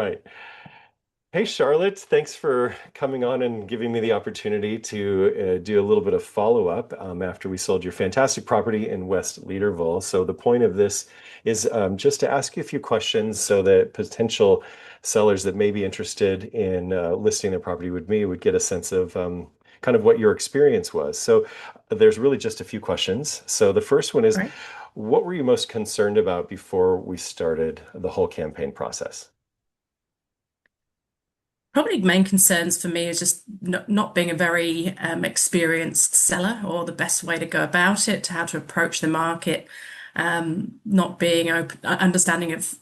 right. Hey, Charlotte, thanks for coming on and giving me the opportunity to do a little bit of follow-up after we sold your fantastic property in West Leederville. So the point of this is just to ask you a few questions so that potential sellers that may be interested in listing their property with me would get a sense of kind of what your experience was. So there's really just a few questions. So the first one is, Right. what were you most concerned about before we started the whole campaign process? Probably main concerns for me is just not being a very experienced seller or the best way to go about it, how to approach the market, not being open, understanding of,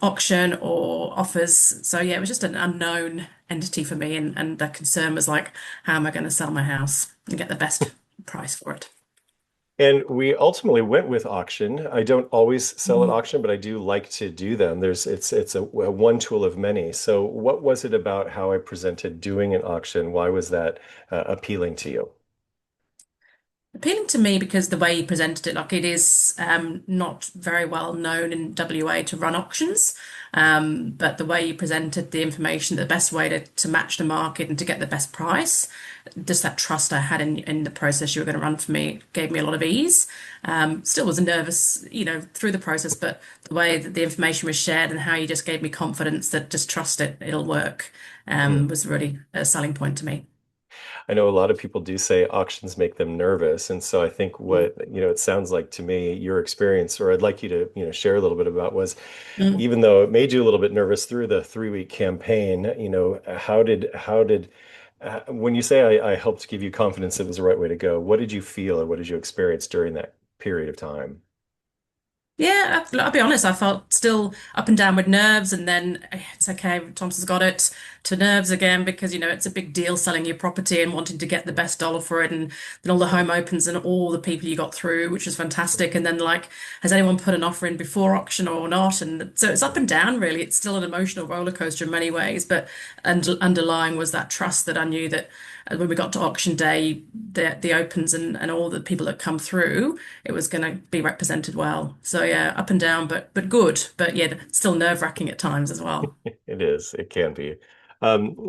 auction or offers. So yeah, it was just an unknown entity for me, and the concern was like, how am I going to sell my house and get the best price for it? And we ultimately went with auction. I don't always sell at Mhm. auction, but I do like to do them. It's a one tool of many. So what was it about how I presented doing an auction? Why was that appealing to you? Appealing to me because the way you presented it, like it is not very well known in WA to run auctions, but the way you presented the information, the best way to match the market and to get the best price, just that trust I had in the process you were going to run for me gave me a lot of ease. Still was nervous, through the process, but the way that the information was shared and how you just gave me confidence that just trust it, it'll work, Hmm. was really a selling point to me. I know a lot of people do say auctions make them nervous. And so I think what, it sounds like to me, your experience, or I'd like you to, share a little bit about was, Mm. even though it made you a little bit nervous through the 3 week campaign, when you say I helped give you confidence it was the right way to go, what did you feel or what did you experience during that period of time? Yeah, I'll be honest, I felt still up and down with nerves, and then it's okay, Thompson's got it, to nerves again because it's a big deal selling your property and wanting to get the best dollar for it, and then all the home opens and all the people you got through, which was fantastic. And then like, has anyone put an offer in before auction or not? And so it's up and down really. It's still an emotional roller coaster in many ways, but underlying was that trust that I knew that when we got to auction day, the opens and all the people that come through, it was going to be represented well. So yeah, up and down, but good. But yeah, still nerve-wracking at times as well. It is, it can be.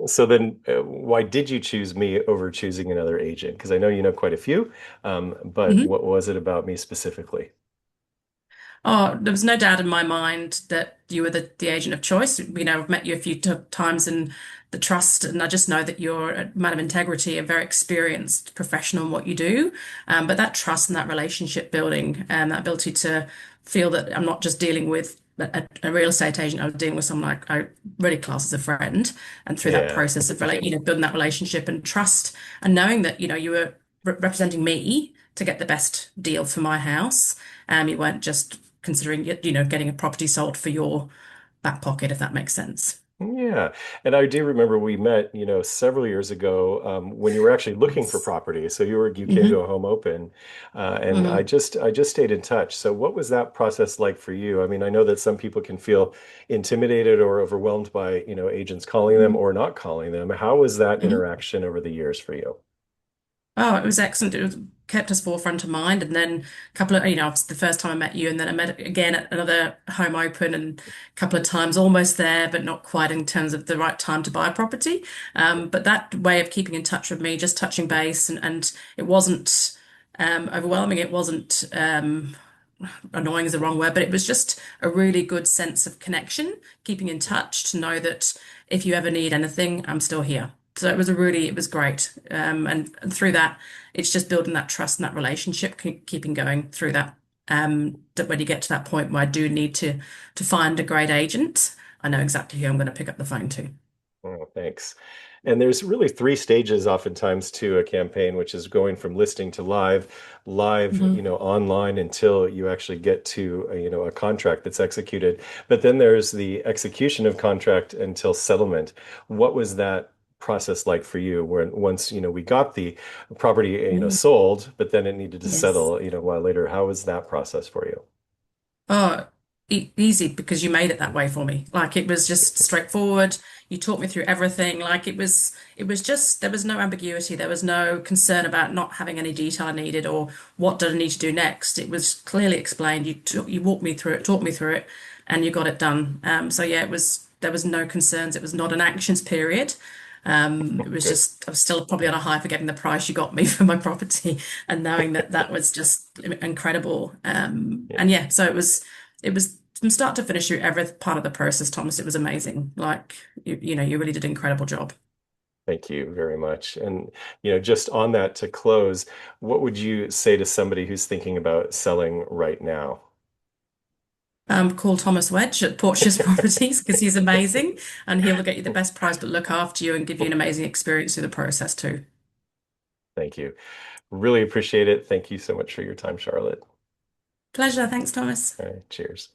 So then, why did you choose me over choosing another agent? Because I know you know quite a few, but Mhm. what was it about me specifically? Oh, there was no doubt in my mind that you were the agent of choice. I've met you a few times and the trust, and I just know that you're a man of integrity, a very experienced professional in what you do. But that trust and that relationship building and that ability to feel that I'm not just dealing with a real estate agent, I'm dealing with someone I really class as a friend. And through that Yeah. process of building that relationship and trust and knowing that, you were representing me to get the best deal for my house. You weren't just considering getting a property sold for your back pocket, if that makes sense. Yeah, and I do remember we met, several years ago when you were actually looking for Yes. property. So you came to Hmm. a home open, and I Hmm. just stayed in touch. So what was that process like for you? I mean, I know that some people can feel intimidated or overwhelmed by, agents calling them or not calling them. How was that Hmm. interaction over the years for you? Oh, it was excellent. It was kept us forefront of mind. And then a couple of, it's the first time I met you, and then I met again at another home open, and a couple of times almost there, but not quite in terms of the right time to buy a property. But that way of keeping in touch with me, just touching base, and it wasn't overwhelming. It wasn't annoying is the wrong word, but it was just a really good sense of connection, keeping in touch to know that if you ever need anything, I'm still here. So it was great. And through that, it's just building that trust and that relationship, keeping going through that. That when you get to that point where I do need to find a great agent, I know exactly who I'm going to pick up the phone to. Oh, thanks. And there's really three stages oftentimes to a campaign, which is going from listing to live, Hmm. online until you actually get to, a contract that's executed. But then there's the execution of contract until settlement. What was that process like for you when once, we got the property, Hmm. sold, but then it needed to Yes. settle, a while later. How was that process for you? Oh, e easy because you made it that way for me. Like it was just straightforward. You taught me through everything. Like it was just, there was no ambiguity. There was no concern about not having any detail I needed or what did I need to do next. It was clearly explained. You walked me through it, taught me through it, and you got it done. So yeah, there was no concerns. It was not an actions period. It was Good. just, I was still probably on a high for getting the price you got me for my property and knowing that that was just incredible. Yeah. And yeah, so it was from start to finish through every part of the process, Thomas. It was amazing. Like, you know, you really did an incredible job. Thank you very much. And, just on that to close, what would you say to somebody who's thinking about selling right now? Call Thomas Wedge at Porteous Properties because he's amazing and he will get you the best price, but look after you and give you an amazing experience through the process too. Thank you. Really appreciate it. Thank you so much for your time, Charlotte. Pleasure. Thanks, Thomas. All right, cheers.